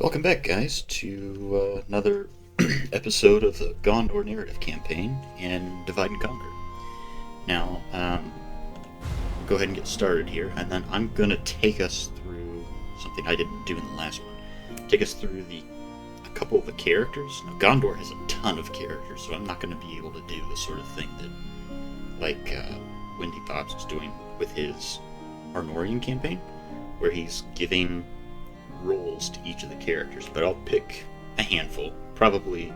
Welcome back, guys, to another episode of the Gondor narrative campaign in Divide and Conquer. Now, we'll go ahead and get started here, and then I'm going to take us through something I didn't do in the last one. Take us through a couple of the characters. Now, Gondor has a ton of characters, so I'm not going to be able to do the sort of thing that, Windy Pops is doing with his Arnorian campaign, where he's giving roles to each of the characters, but I'll pick a handful. Probably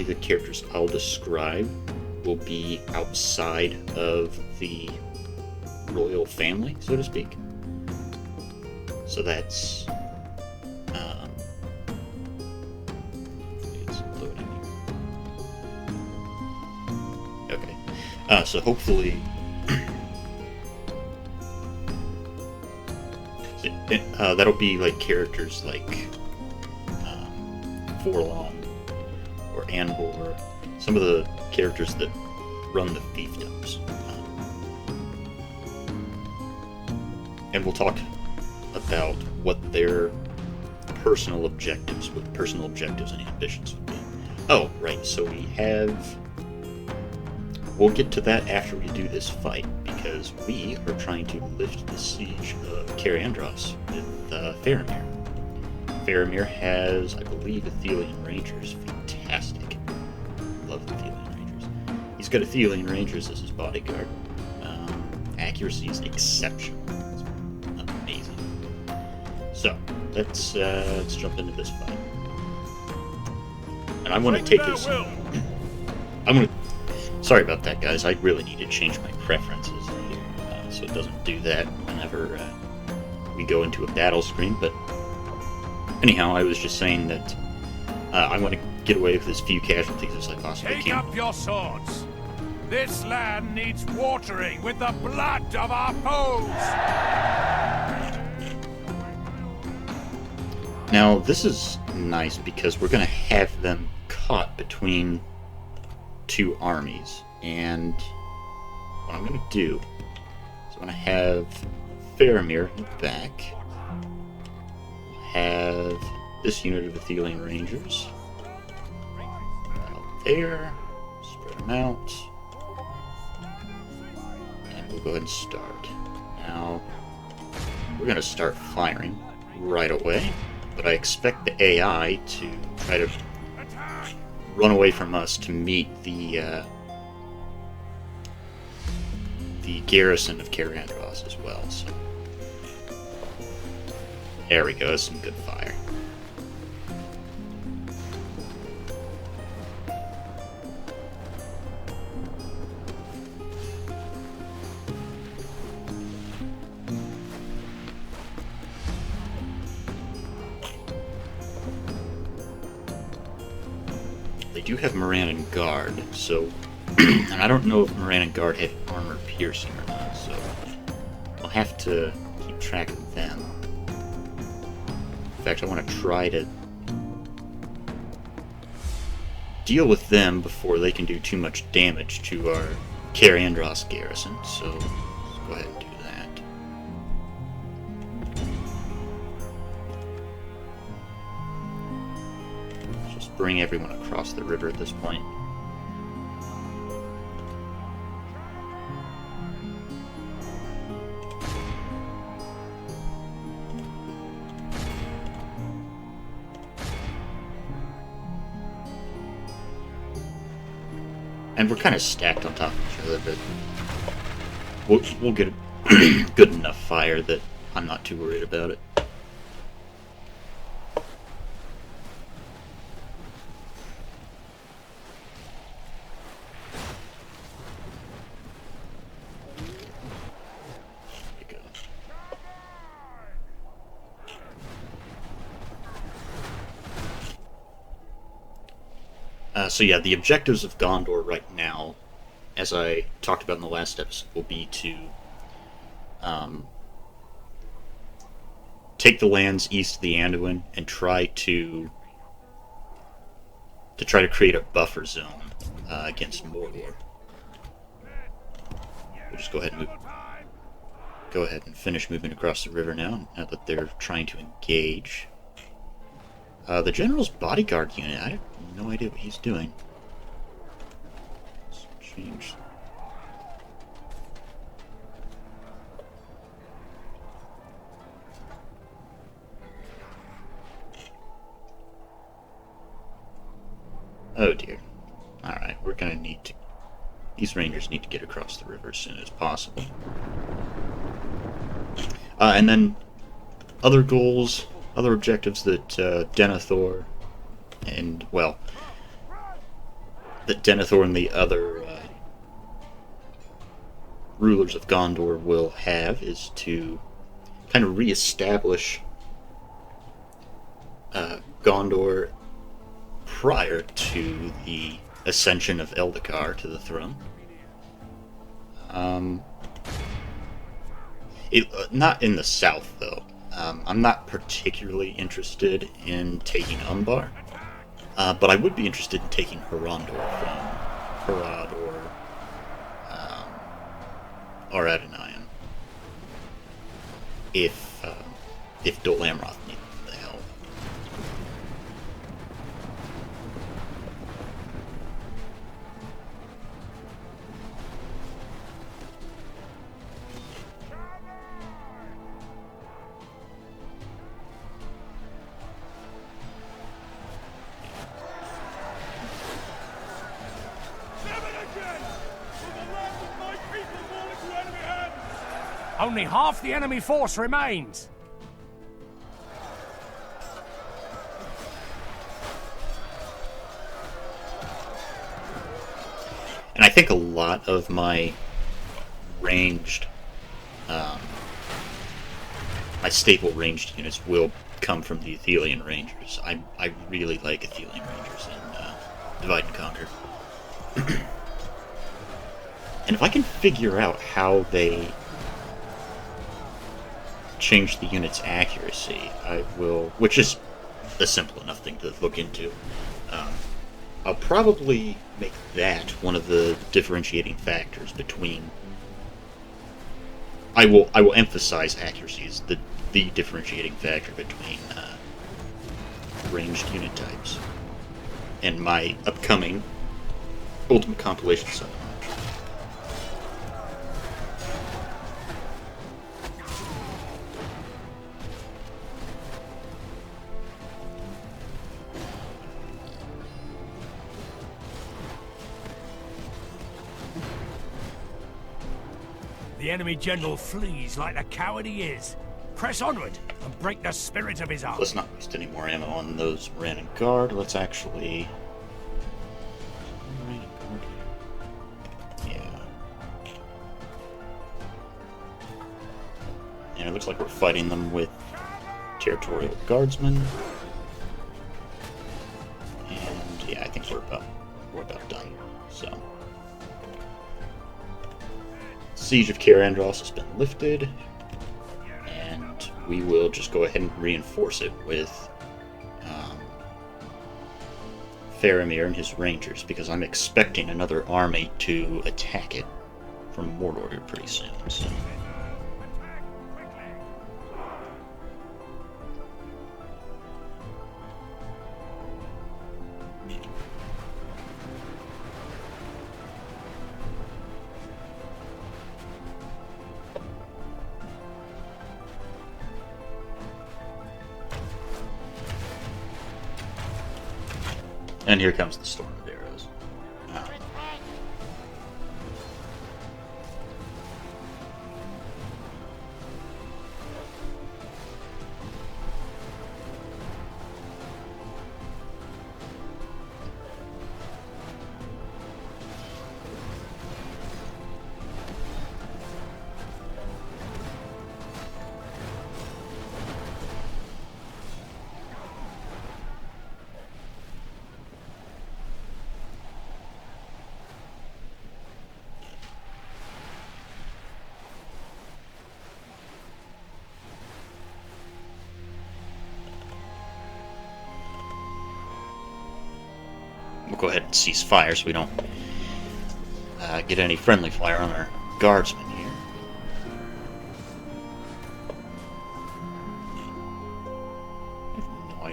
the characters I'll describe will be outside of the royal family, so to speak. So that's it's loading here. Okay. So hopefully that'll be like characters like Forlong or Anvor, some of the characters that run the fiefdoms. And we'll talk about what their personal objectives and ambitions would be. Oh, right, so we'll get to that after we do this fight, because we are trying to lift the siege of Carandros with Faramir. Faramir has, I believe, Athelian Rangers. Fantastic. Love the Athelian Rangers. He's got Athelian Rangers as his bodyguard. Accuracy is exceptional. It's amazing. So, let's jump into this fight. And I want to take his... Sorry about that, guys. I really need to change my preferences here, so it doesn't do that whenever we go into a battle screen. But anyhow, I was just saying that I want to get away with as few casualties as I possibly can. Take up your swords. This land needs watering with the blood of our foes. Now, this is nice because we're going to have them caught between two armies, and what I'm going to do is I'm going to have Faramir in the back, have this unit of Athelian Rangers out there, spread them out, and we'll go ahead and start. Now, we're going to start firing right away, but I expect the AI to try to run away from us to meet the garrison of Carandros as well. So there we go. That's some good fire. They do have Moran and Guard, so and I don't know if Moran and Guard have armor piercing or not, so I'll have to keep track of them. In fact, I want to try to deal with them before they can do too much damage to our Carandros garrison, so let's go ahead and do that. Just bring everyone across the river at this point. And we're kind of stacked on top of each other, but we'll get a good enough fire that I'm not too worried about it. So yeah, the objectives of Gondor right now, as I talked about in the last episode, will be to take the lands east of the Anduin and try to create a buffer zone against Mordor. We'll just go ahead and move. go ahead and finish moving across the river now that they're trying to engage. The General's bodyguard unit, I have no idea what he's doing. Let's change. Oh dear. Alright, we're gonna need to... These rangers need to get across the river as soon as possible. And then other goals, other objectives that Denethor and, well, that Denethor and the other rulers of Gondor will have is to kind of reestablish Gondor prior to the ascension of Eldacar to the throne. Not in the south, though. I'm not particularly interested in taking Umbar, but I would be interested in taking Harondor from Harad or Adonaian if Dol Amroth needed the help. Only half the enemy force remains. And I think a lot of my ranged, my staple ranged units will come from the Athelian Rangers. I really like Athelian Rangers in Divide and Conquer. And if I can figure out how they change the unit's accuracy, I will, which is a simple enough thing to look into. I'll probably make that one of the differentiating factors between. I will emphasize accuracy as the differentiating factor between ranged unit types and my upcoming Ultimate Compilation summon. The enemy general flees like the coward he is. Press onward and break the spirit of his army. Let's not waste any more ammo on those Moran Guard. Let's actually... Yeah. And it looks like we're fighting them with Territorial Guardsmen. And yeah, I think we're about done. So... Siege of Kaer Andros has been lifted, and we will just go ahead and reinforce it with Faramir and his rangers, because I'm expecting another army to attack it from Mordor here pretty soon. So. And here comes the storm of arrows. We'll go ahead and cease fire so we don't get any friendly fire on our guardsmen here.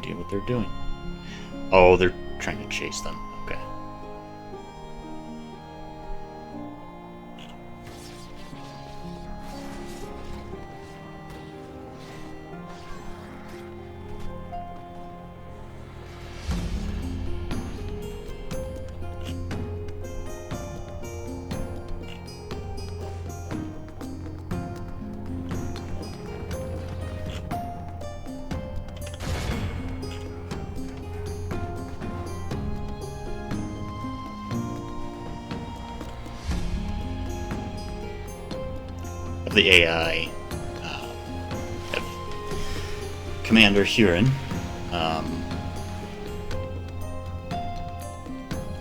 idea what they're doing. Oh, they're trying to chase them. Okay. Of the AI, of Commander Huron,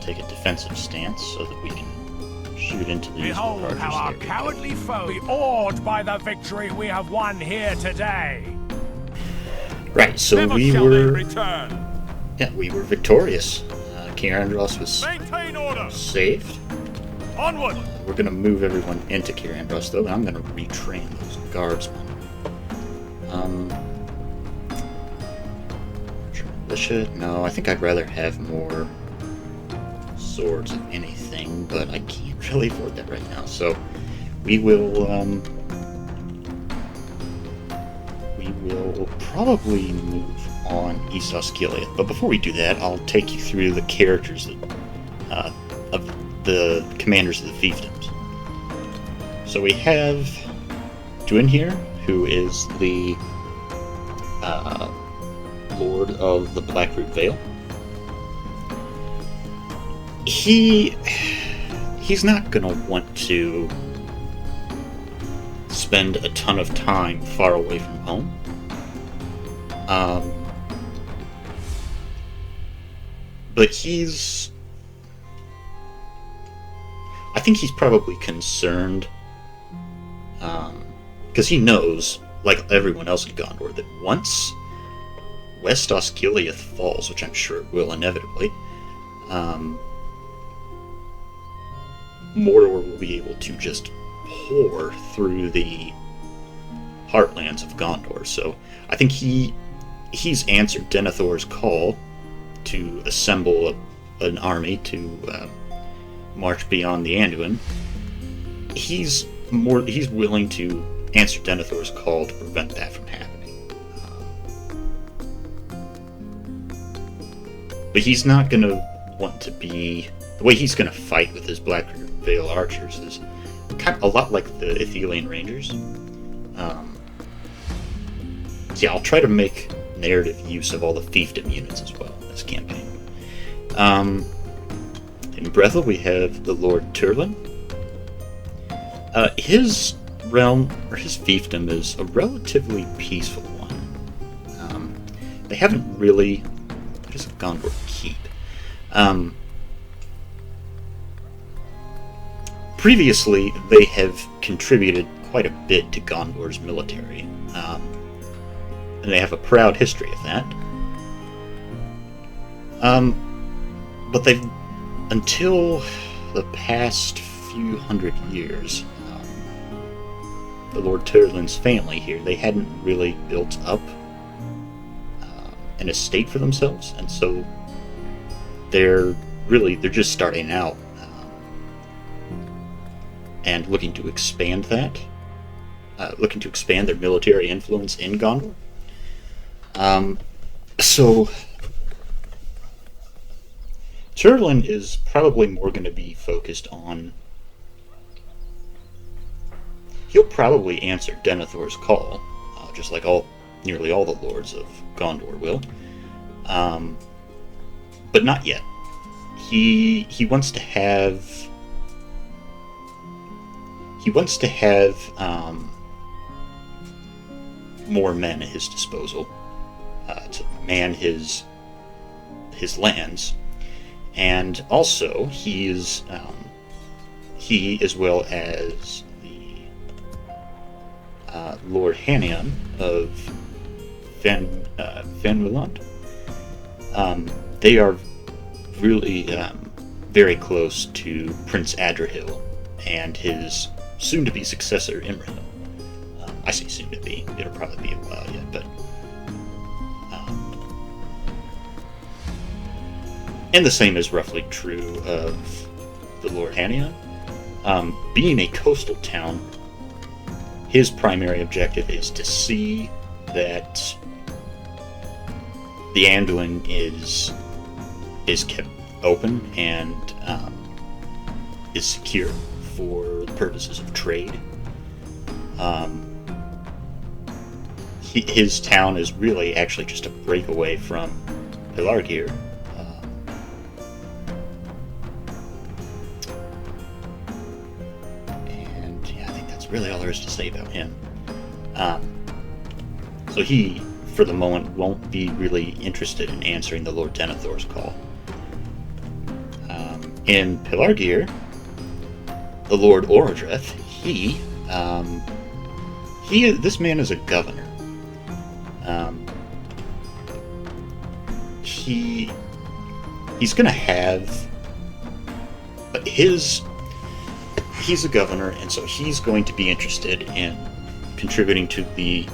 take a defensive stance so that we can shoot into these Behold charges. how our There we go. cowardly foe be awed by the victory we have won here today. Right, so Never we shall were... they return. Yeah, we were victorious. Kirandros was Maintain order. saved. Onward. We're going to move everyone into Kirandros, though, and I'm going to retrain those guardsmen. Militia? No, I think I'd rather have more swords of anything, but I can't really afford that right now. So we will probably move on East Osgiliath. But before we do that, I'll take you through the characters that, of the commanders of the fiefdoms. So we have Dwyn here, who is the Lord of the Blackroot Vale. He's not gonna want to spend a ton of time far away from home. But I think he's probably concerned, because he knows, like everyone else in Gondor, that once West Osgiliath falls, which I'm sure it will inevitably, Mordor will be able to just pour through the heartlands of Gondor. So I think he's answered Denethor's call to assemble an army to march beyond the Anduin. He's willing to answer Denethor's call to prevent that from happening. But he's not going to want to be... The way he's going to fight with his Blackroot Vale archers is kind of a lot like the Ithilien Rangers. So yeah, I'll try to make narrative use of all the fiefdom units as well in this campaign. In Brethil, we have the Lord Turlin. His realm, or his fiefdom, is a relatively peaceful one. They haven't really... What is a Gondor keep? Previously, they have contributed quite a bit to Gondor's military, and they have a proud history of that. But they've, until the past few hundred years, the Lord Turlin's family here, they hadn't really built up an estate for themselves, and so they're just starting out and looking to expand that, looking to expand their military influence in Gondor. So Turlin is probably more going to be focused on... He'll probably answer Denethor's call, just like nearly all the lords of Gondor will. But not yet. He wants to have... more men at his disposal to man his lands, and also he, as well as the Lord Hanion of Vanwilland, they are really very close to Prince Adrahil and his soon-to-be successor Imrahil. I say soon-to-be; it'll probably be a while yet, but And the same is roughly true of the Lord Hannion. Being a coastal town, his primary objective is to see that the Anduin is kept open and is secure for the purposes of trade. His town is really actually just a breakaway from Pelargir. And yeah, I think that's really all there is to say about him. So he, for the moment, won't be really interested in answering the Lord Denethor's call. In Pelargir, the Lord Orodreth, this man is a governor. He's gonna have he's a governor, and so he's going to be interested in contributing to the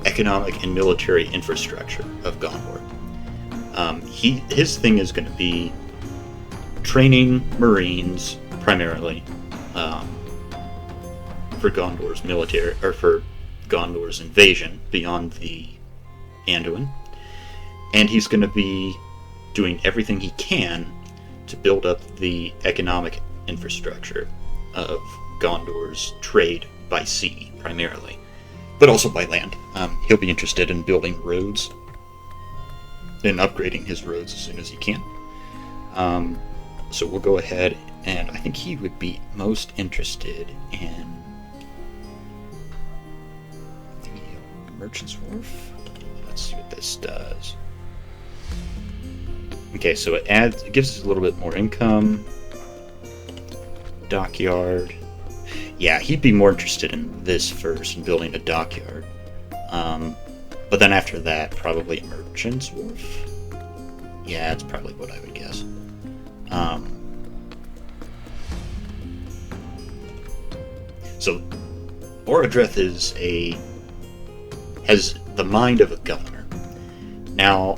economic and military infrastructure of Gondor. His thing is going to be training Marines primarily for Gondor's military, or for Gondor's invasion beyond the Anduin, and he's going to be doing everything he can to build up the economic infrastructure of Gondor's trade by sea primarily, but also by land. He'll be interested in building roads and upgrading his roads as soon as he can. So we'll go ahead, and I think he would be most interested in the Merchant's Wharf. Let's see what this does. Okay, so it gives us a little bit more income. Dockyard. Yeah, he'd be more interested in this first, in building a dockyard. But then after that, probably a Merchant's Wharf. Yeah, that's probably what I would guess. So, Orodreth has the mind of a governor. Now,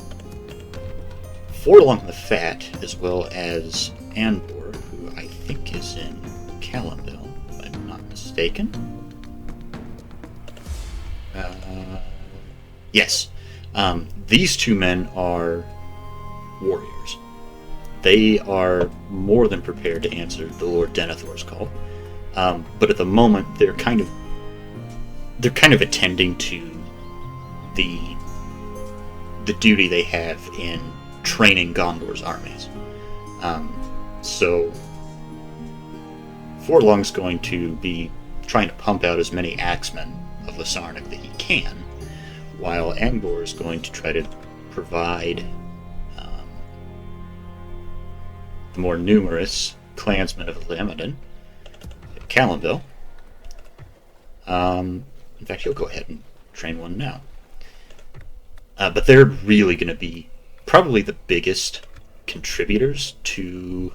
Forlong the Fat, as well as Anbor, who I think is in Calenville, if I'm not mistaken. Yes. These two men are warriors. They are more than prepared to answer the Lord Denethor's call. But at the moment, they're kind of attending to the duty they have in training Gondor's armies. So Forlong's going to be trying to pump out as many axemen of the Sarnik that he can, while Angbor is going to try to provide the more numerous clansmen of Lamedon at Calenville. In fact, he'll go ahead and train one now. But they're really going to be probably the biggest contributors to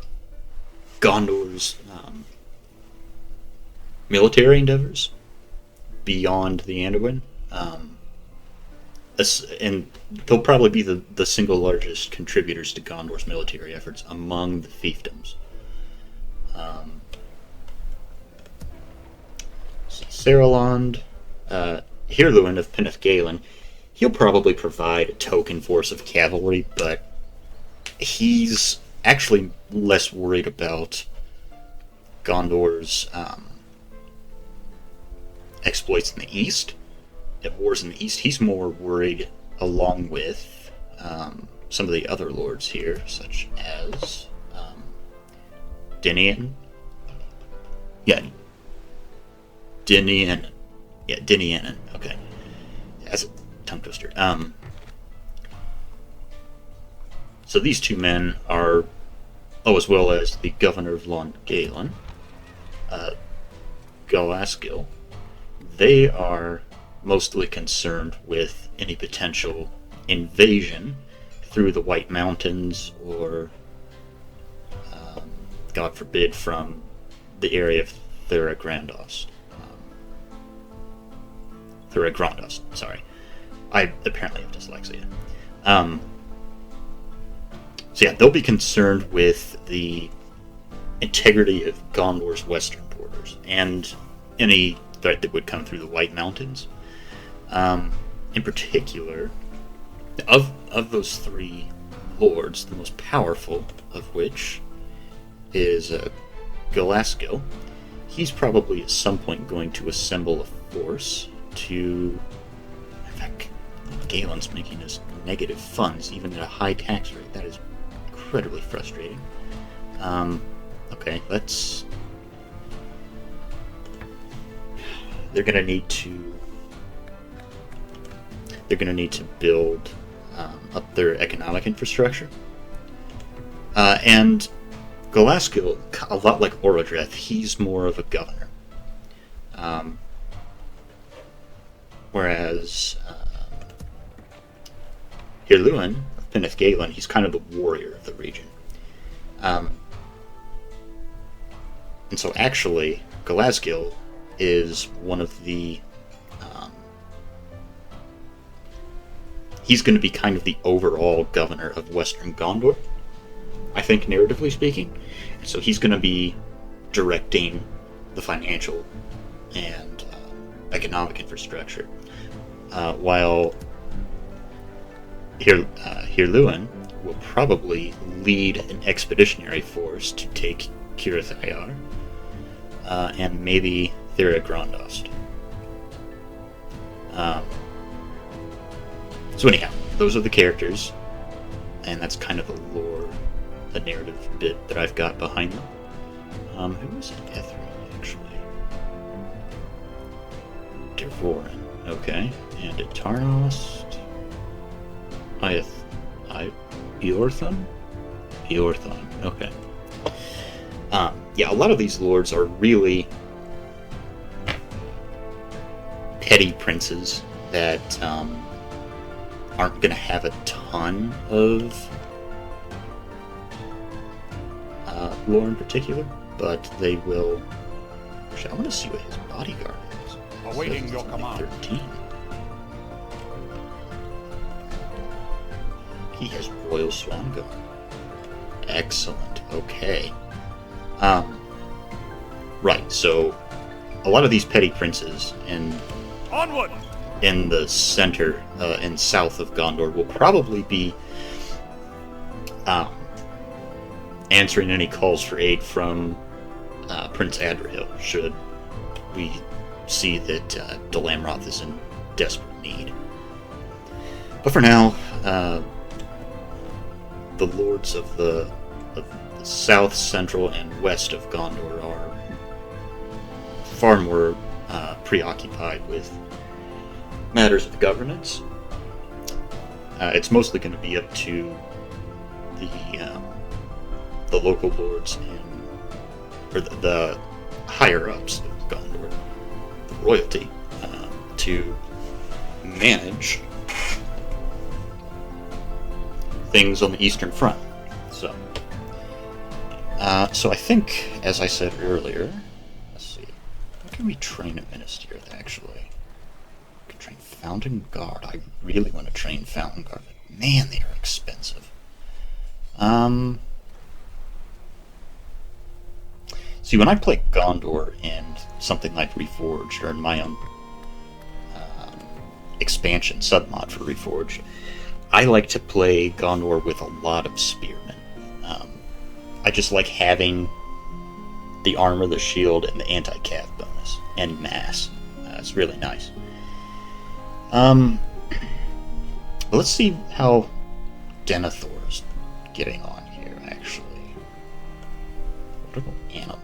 Gondor's military endeavors beyond the Anduin. And they'll probably be the single largest contributors to Gondor's military efforts among the fiefdoms. Saruland, Hirluin of Peneth Galen, he'll probably provide a token force of cavalry, but he's actually less worried about Gondor's exploits in the east, at wars in the east. He's more worried, along with some of the other lords here, such as Dinian. Yeah, Dinian. Yeah, Dinian. Okay, that's a tongue twister. So these two men are, as well as the governor of Lon Galen, Galaskil. They are mostly concerned with any potential invasion through the White Mountains, or, God forbid, from the area of Thuragrandos. Thuragrandos, sorry. I apparently have dyslexia. So yeah, they'll be concerned with the integrity of Gondor's western borders and any threat that would come through the White Mountains. In particular, of those three lords, the most powerful of which is Galaskel. He's probably at some point going to assemble a force to... In fact, Galen's making us negative funds, even at a high tax rate. That is incredibly frustrating. Okay, let's... They're going to need to build up their economic infrastructure. And Galaskel, a lot like Orodreth, he's more of a governor. Whereas Hirluin of Peneth Galen, he's kind of the warrior of the region. And so actually, Galaskel is one of the... he's going to be kind of the overall governor of Western Gondor, I think, narratively speaking. So he's going to be directing the financial and economic infrastructure, while Hirluin will probably lead an expeditionary force to take Cirith Ungol, and maybe Thera-Grondost. So anyhow, those are the characters, and that's kind of the lore, the narrative bit that I've got behind them. Who is Ethrin, actually? Dervorin, okay. And Etarnost. Eorthon? Eorthon, okay. Yeah, a lot of these lords are really petty princes that aren't going to have a ton of lore in particular, but they will... Actually, I want to see what his bodyguard is. Awaiting your command. 13. He has Royal Swan Guard. Excellent. Okay. Right, so a lot of these petty princes Onward! in the center and south of Gondor will probably be answering any calls for aid from Prince Adrihil, should we see that Dol Amroth is in desperate need. But for now, the lords of the south, central, and west of Gondor are far more preoccupied with matters of governance. It's mostly going to be up to the local lords or the higher ups of Gondor, the royalty, to manage things on the Eastern Front. So I think, as I said earlier, let's see, how can we train a minister actually? We can train Fountain Guard. I really want to train Fountain Guard, but man, they are expensive. See, when I play Gondor in something like Reforged, or in my own expansion submod for Reforged, I like to play Gondor with a lot of spearmen. I just like having the armor, the shield, and the anti-cav bonus, and mass. It's really nice. Let's see how Denethor's getting on here, actually. What about animal?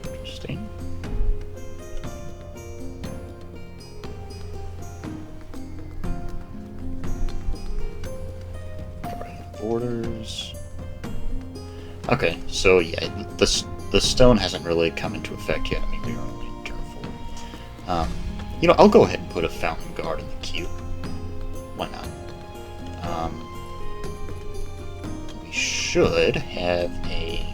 Interesting. Borders. Okay, so yeah, the stone hasn't really come into effect yet. I mean, we are only in turn 4. I'll go ahead and put a Fountain Guard in the queue. Why not? We should have a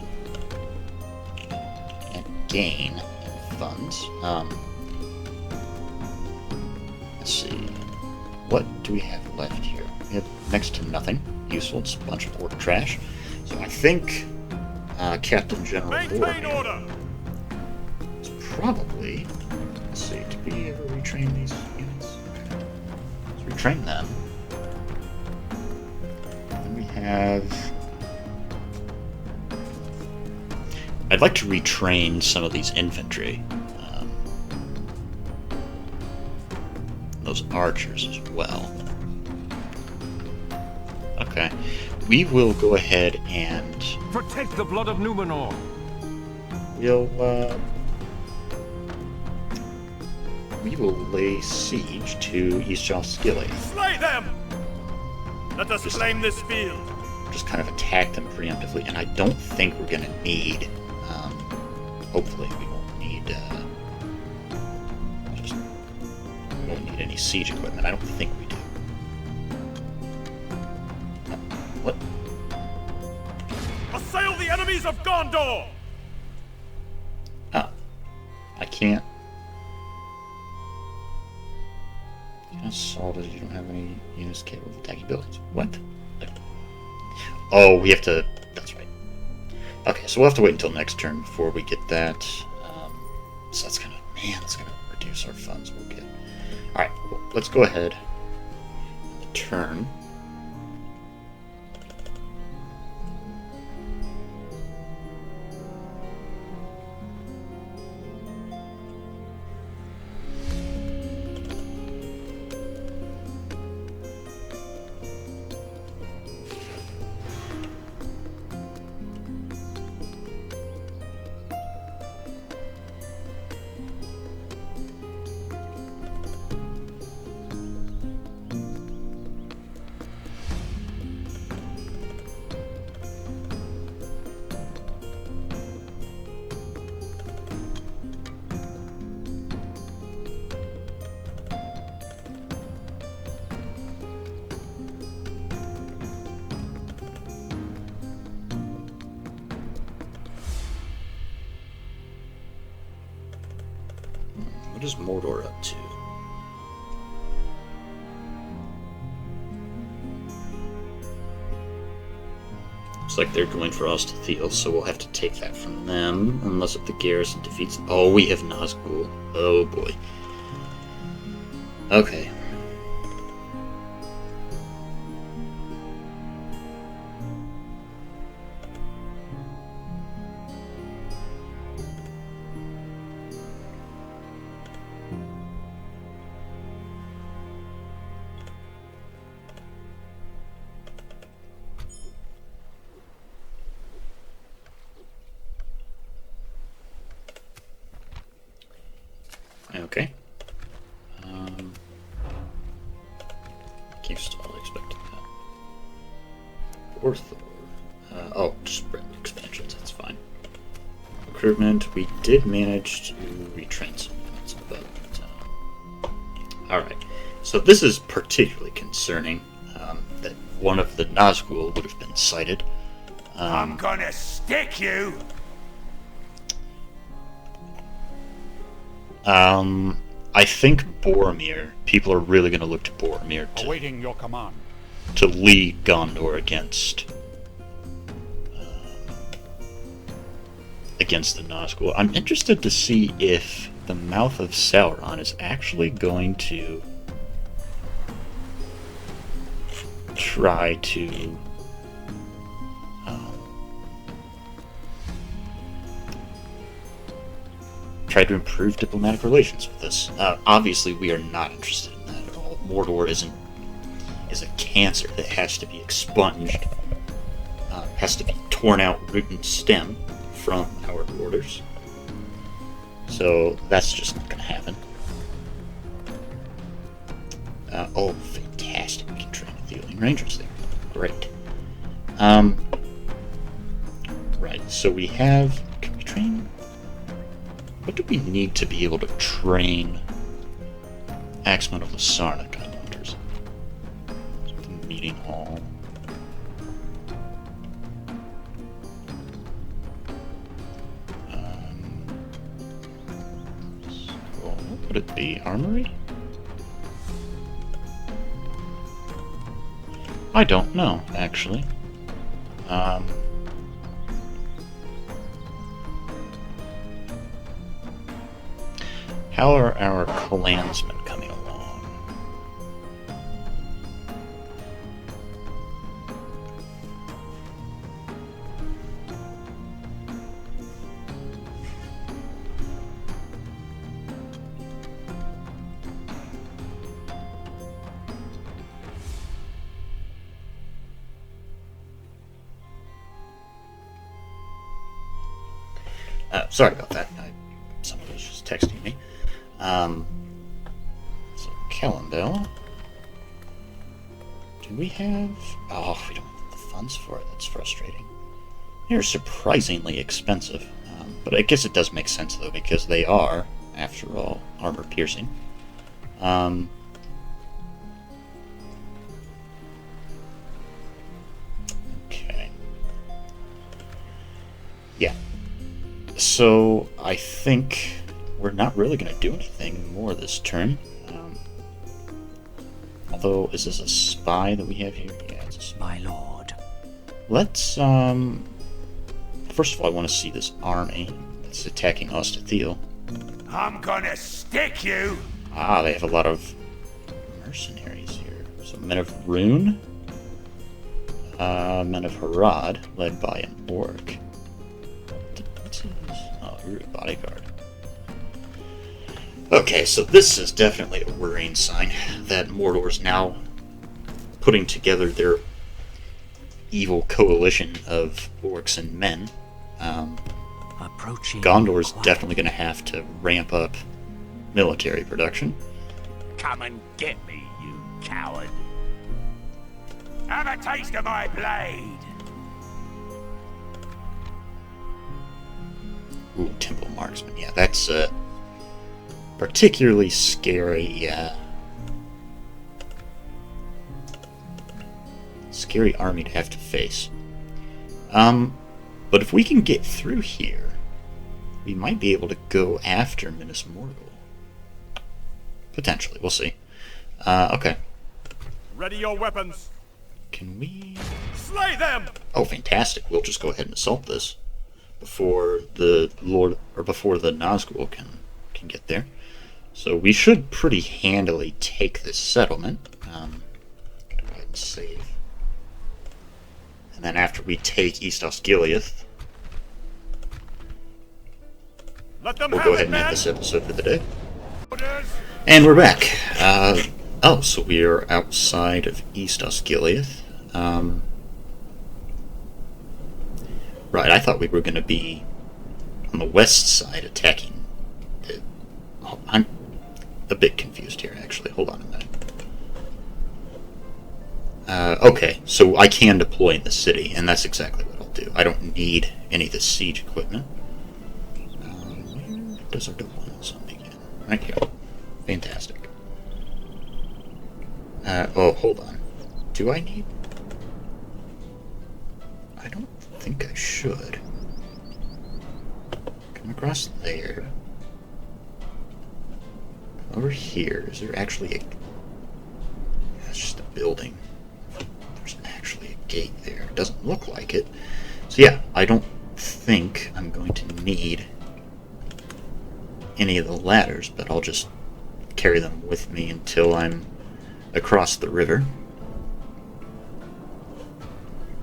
gain in funds. Let's see. do we have left here? We have next to nothing useful. It's a bunch of orc trash. So I think Captain General Boromir is probably... Let's see, did we ever retrain these units? Let's retrain them. Then we have... I'd like to retrain some of these infantry. Those archers as well. Okay. We will go ahead and... Protect the blood of Numenor! We will lay siege to East Osgiliath. Slay them! Let us claim this field. Just kind of attack them preemptively, and I don't think we're gonna need... hopefully we won't need... we won't need any siege equipment. I don't think we do. What? Assail the enemies of Gondor! Oh. I can't... Assaulted, you don't have any units capable of attacking buildings. What? Oh, we have to... That's right. Okay, so we'll have to wait until next turn before we get that. So that's gonna... Man, that's gonna reduce our funds we'll get. Alright, well, let's go ahead. Turn. What is Mordor up to? Looks like they're going for Osgiliath, so we'll have to take that from them, unless if the garrison defeats... Oh, we have Nazgul. Oh boy. Okay. Okay. Can't stall expecting that. Orthor. Oh, just brand expansions, that's fine. Recruitment, we did manage to retrain some units, but... Alright, so this is particularly concerning, that one of the Nazgul would have been sighted. I'm gonna stick you! I think Boromir, people are really going to look to Boromir Awaiting your command. to lead Gondor against the Nazgul. I'm interested to see if the Mouth of Sauron is actually going to try to improve diplomatic relations with us. Obviously, we are not interested in that at all. Mordor is a cancer that has to be expunged, has to be torn out root and stem from our borders. So that's just not going to happen. Oh, fantastic! We can train the Theolian Rangers there. Great. Right. So we have. Can we train? What do we need to be able to train Axemen of the Sarna gun hunters? The meeting hall. What would it be? Armory? I don't know, actually. How are our clansmen coming along? Sorry about that. Somebody was just texting me. So, Calendel. Do we have... Oh, we don't have the funds for it. That's frustrating. They're surprisingly expensive. But I guess it does make sense, though, because they are, after all, armor-piercing. Okay. Yeah. So, I think we're not really going to do anything more this turn. Although, is this a spy that we have here? Yeah, it's a spy. My lord. Let's, first of all, I want to see this army that's attacking Osgiliath. I'm gonna stick you! Ah, they have a lot of mercenaries here. So, men of Rune. Men of Harad, led by an orc. What's his? Oh, you're a bodyguard. Okay, so this is definitely a worrying sign that Mordor's now putting together their evil coalition of orcs and men. Approaching. Gondor's definitely going to have to ramp up military production. Come and get me, you coward. Have a taste of my blade. Ooh, Temple Marksman. Yeah, that's particularly scary, yeah. Scary army to have to face. But if we can get through here, we might be able to go after Minas Morgul. Potentially, we'll see. Okay. Ready your weapons. Can we... Slay them! Oh, fantastic. We'll just go ahead and assault this before the Nazgul can get there. So we should pretty handily take this settlement. Gonna go ahead and save. And then after we take East Osgiliath, Let them we'll have go ahead it, and end men! this episode for the day. Orders! And we're back. Oh, so we are outside of East Osgiliath. Right, I thought we were going to be on the west side attacking the... Oh, I'm a bit confused here, actually. Hold on a minute. Okay, so I can deploy in the city, and that's exactly what I'll do. I don't need any of the siege equipment. Where does our deployment zone begin? Right here. Fantastic. Oh, hold on. Do I need... I don't think I should. Come across there. Over here. Is there actually a... That's just a building. There's actually a gate there. It doesn't look like it. So yeah, I don't think I'm going to need any of the ladders, but I'll just carry them with me until I'm across the river.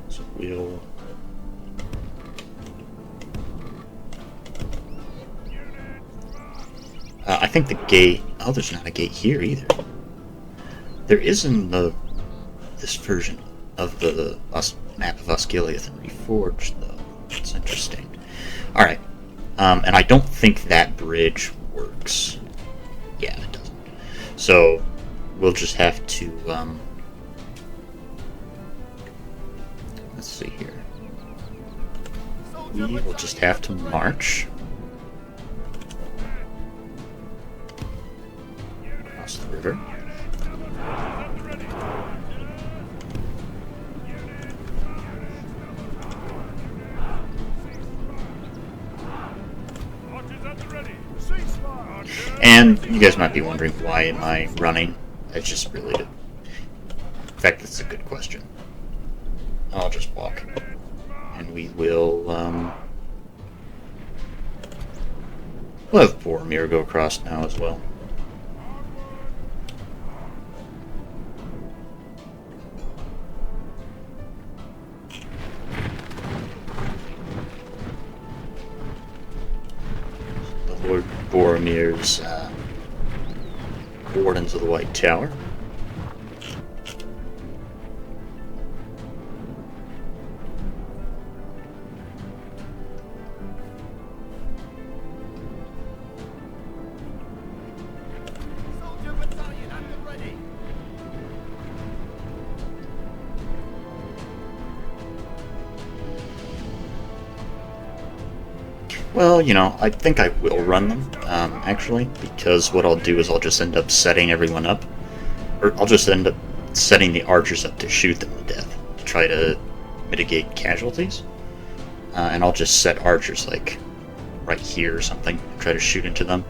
So we'll... I think the gate... Oh, there's not a gate here either. There is in this version of the map of Osgiliath and Reforged, though. It's interesting. Alright. And I don't think that bridge works. Yeah, it doesn't. So, we'll just have to... let's see here. We will just have to march across the river. And you guys might be wondering, why am I running? I just really did. In fact, that's a good question. I'll just walk. And we will, we'll have Boromir go across now as well. The Lord Boromir's Wardens of the White Tower. Well, you know, I think I will run them, actually, because what I'll do is I'll just end up setting everyone up. Or I'll just end up setting the archers up to shoot them to death, to try to mitigate casualties. And I'll just set archers, like, right here or something, try to shoot into them.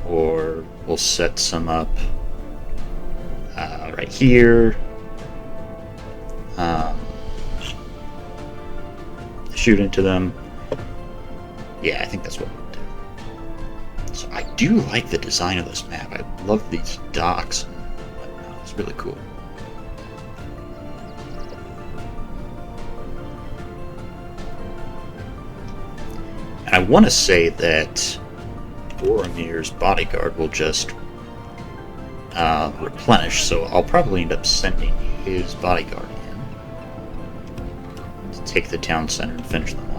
Or we'll set some up right here. Shoot into them. Yeah, I think that's what we'll do. So I do like the design of this map. I love these docks and whatnot. It's really cool. And I want to say that Boromir's bodyguard will just replenish, so I'll probably end up sending his bodyguard in to take the town center and finish them off.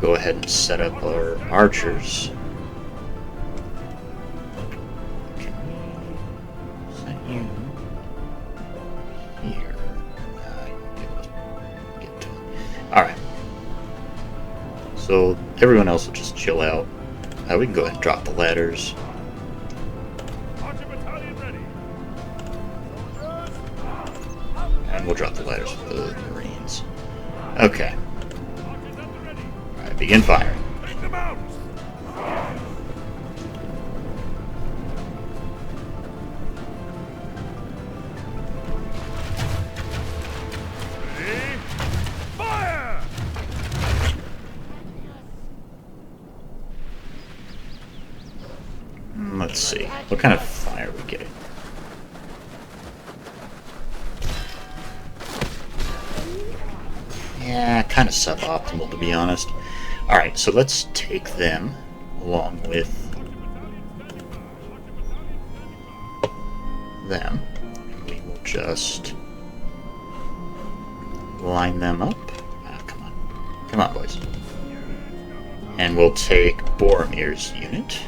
Go ahead and set up our archers. Can we set you here? Get to it. Alright. So everyone else will just chill out. We can go ahead and drop the ladders. And we'll drop the ladders for the Marines. Okay. Alright, begin firing. Fire! Let's see. What kind of fire are we getting? Yeah, kind of suboptimal, to be honest. Alright, so let's take them along with them. We will just line them up. Ah, come on. Come on, boys. And we'll take Boromir's unit.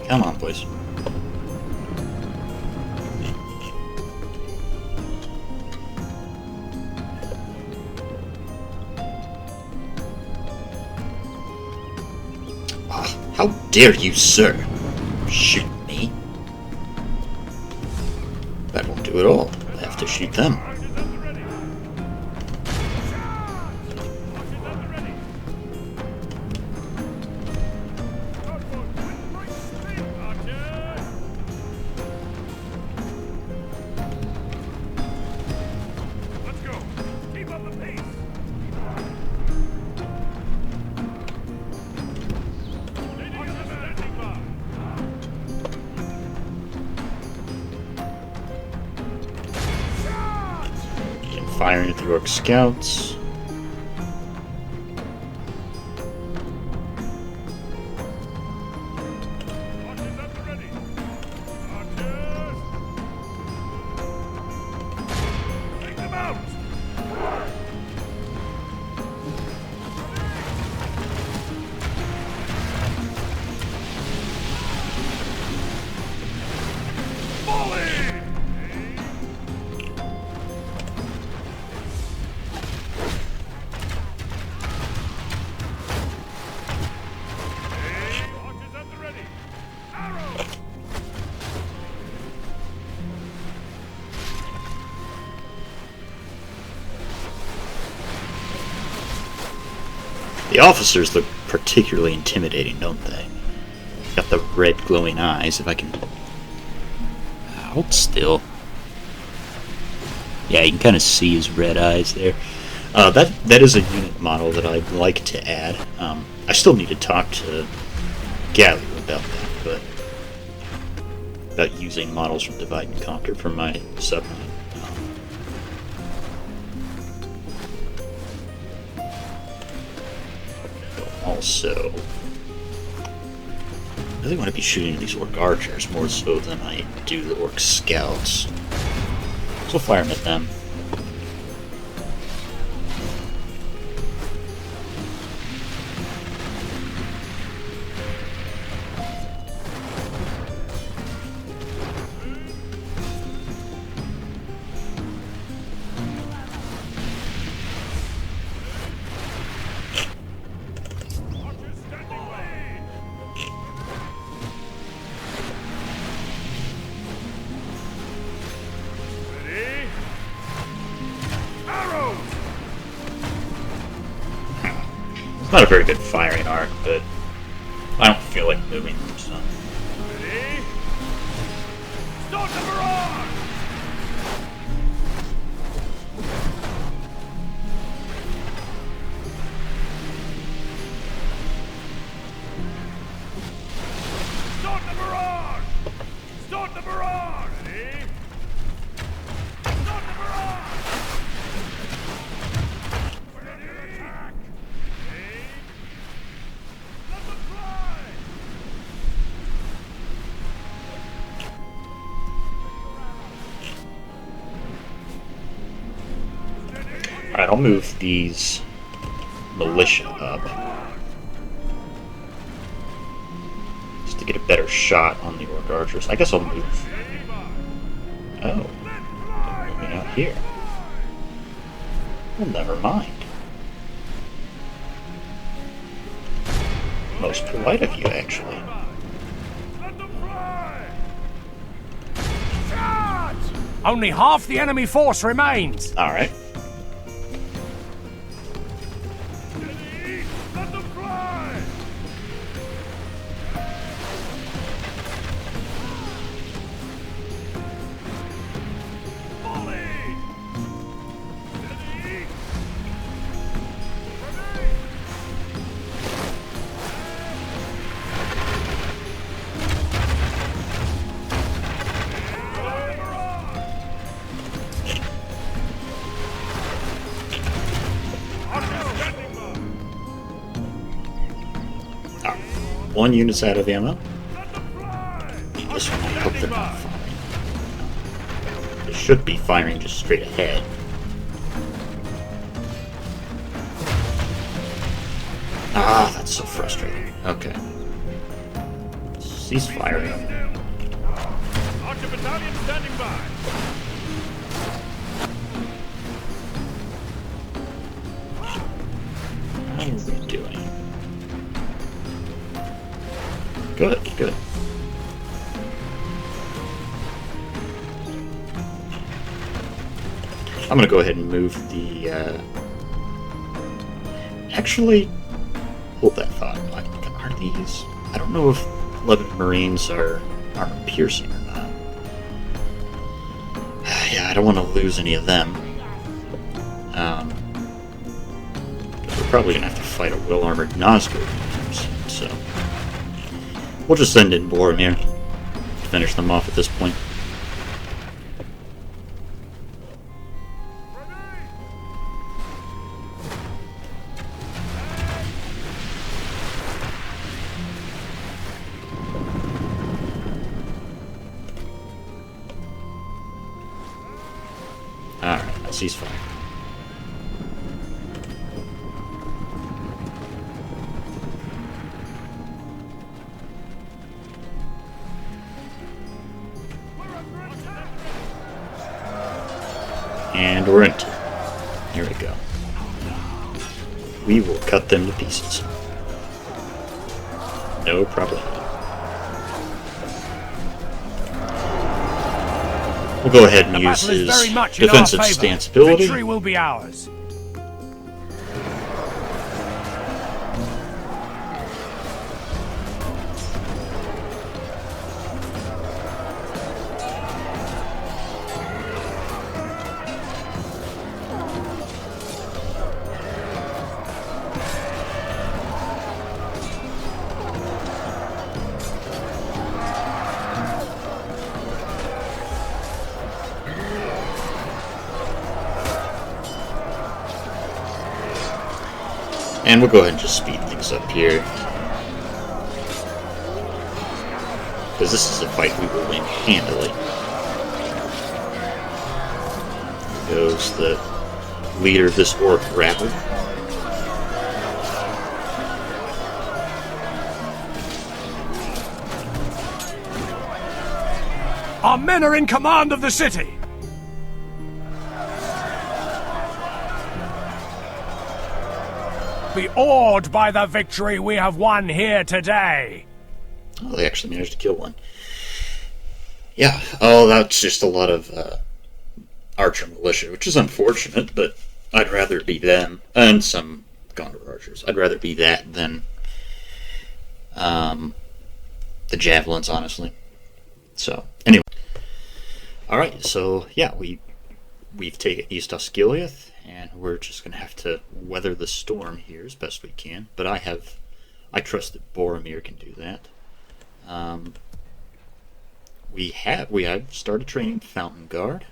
Come on, boys. Ah, how dare you, sir? Shoot me? That won't do it all. I have to shoot them. Firing at the Orc scouts. The officers look particularly intimidating, don't they? Got the red glowing eyes, if I can... Hold still. Yeah, you can kind of see his red eyes there. That is a unit model that I'd like to add. I still need to talk to Gallu about that, but... about using models from Divide and Conquer for my submarine. Also, I really want to be shooting these Orc Archers more so than I do the Orc Scouts. So we'll fire them at them. It's not a very good firing arc, but I don't feel like moving them, so... Ready? Start the barrage! Start the barrage! Start the barrage! Ready? Start the barrage! Ready? Attack! Aim! Let them fly! Alright, I'll move these militia up. Just to get a better shot on the Orc Archers. I guess I'll move... Oh. Moving out here. Well, never mind. Most polite of you, actually. Let them fly! Charge! Only half the enemy force remains. Alright. Ready? Let them fly! Volley! Ready? Ready? One unit's out of ammo. Let them fly! This one, I hope they're not firing. They should be firing just straight ahead. Ah, that's so frustrating. Okay. Cease firing. Archer battalion standing by. How are we doing? Good, good. I'm gonna go ahead and move the, Actually, hold that thought. Are these... I don't know if 11 Marines are armor-piercing or not. Yeah, I don't want to lose any of them. Because we're probably gonna have to fight a well-armored Nazgul soon, so... We'll just send in Boromir to finish them off at this point. Alright, ceasefire. And we're into it. Here we go. We will cut them to pieces. No problem. We'll go ahead and The use battle is his very much in our defensive favour. stance ability. Victory will be ours. And we'll go ahead and just speed things up here. Because this is a fight we will win handily. Here goes the leader of this orc rabble. Our men are in command of the city! Be awed by the victory we have won here today! Oh, they actually managed to kill one. Yeah, oh, that's just a lot of archer militia, which is unfortunate, but I'd rather be them, and some Gondor archers. I'd rather be that than the javelins, honestly. So, anyway. Alright, so, yeah, we've taken East Osgiliath, and we're just going to have to weather the storm here as best we can. But I trust that Boromir can do that. We have started training Fountain Guard,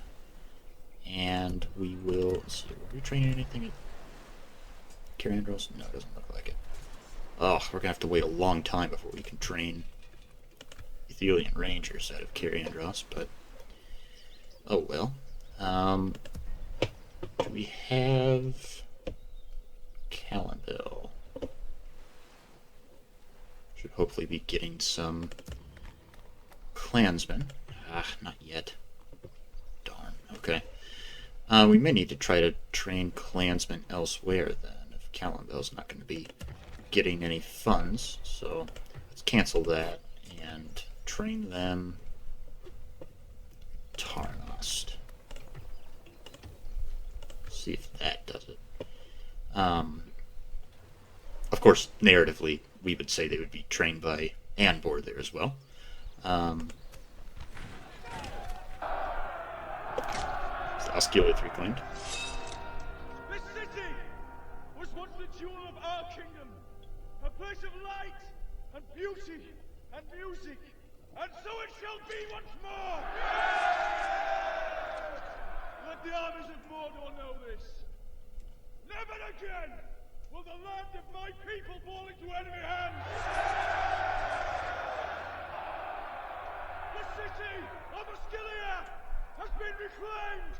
and we will. Let's see, are we training anything at Carandros? No, it doesn't look like it. Oh, we're gonna have to wait a long time before we can train Ithilien Rangers out of Carandros, but oh well. Do we have Calenville? Should hopefully be getting some clansmen. Not yet. Darn. Okay. We may need to try to train clansmen elsewhere then, if Calenville's not going to be getting any funds. So let's cancel that and train them Tarnost. See if that does it. Of course, narratively, we would say they would be trained by Anbor there as well. Osgiliath reclaimed. This city was once the jewel of our kingdom, a place of light and beauty and music, and so it shall be once more. Let the armies of Mordor know this. Never again will the land of my people fall into enemy hands. The city of Osgiliath has been reclaimed.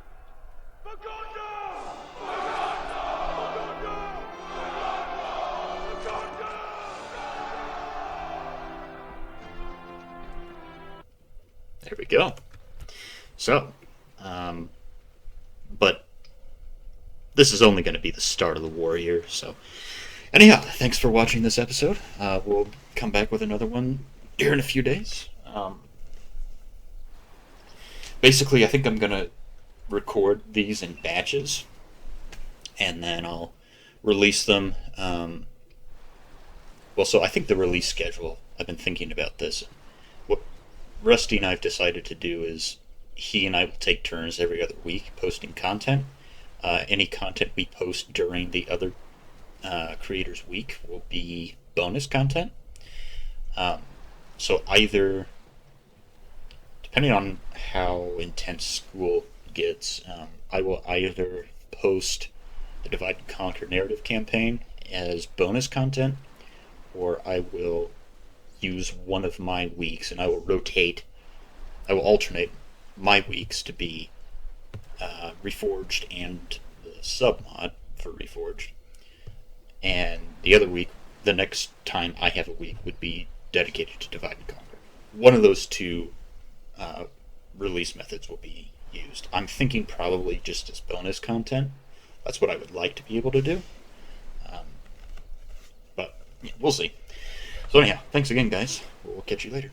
For Gondor! For Gondor! For Gondor! For Gondor! There we go. So, but this is only going to be the start of the war here, so anyhow, thanks for watching this episode. We'll come back with another one here in a few days. Basically, I think I'm going to record these in batches, and then I'll release them. Well, so I think the release schedule, I've been thinking about this. What Rusty and I have decided to do is he and I will take turns every other week posting content. Any content we post during the other creators' week will be bonus content. So either, depending on how intense school gets, I will either post the Divide and Conquer narrative campaign as bonus content, or I will use one of my weeks, and I will alternate my weeks to be Reforged and the submod for Reforged, and the other week, the next time I have a week, would be dedicated to Divide and Conquer. One of those two release methods will be used. I'm thinking probably just as bonus content. That's what I would like to be able to do. But yeah, we'll see. So anyhow, thanks again, guys. We'll catch you later.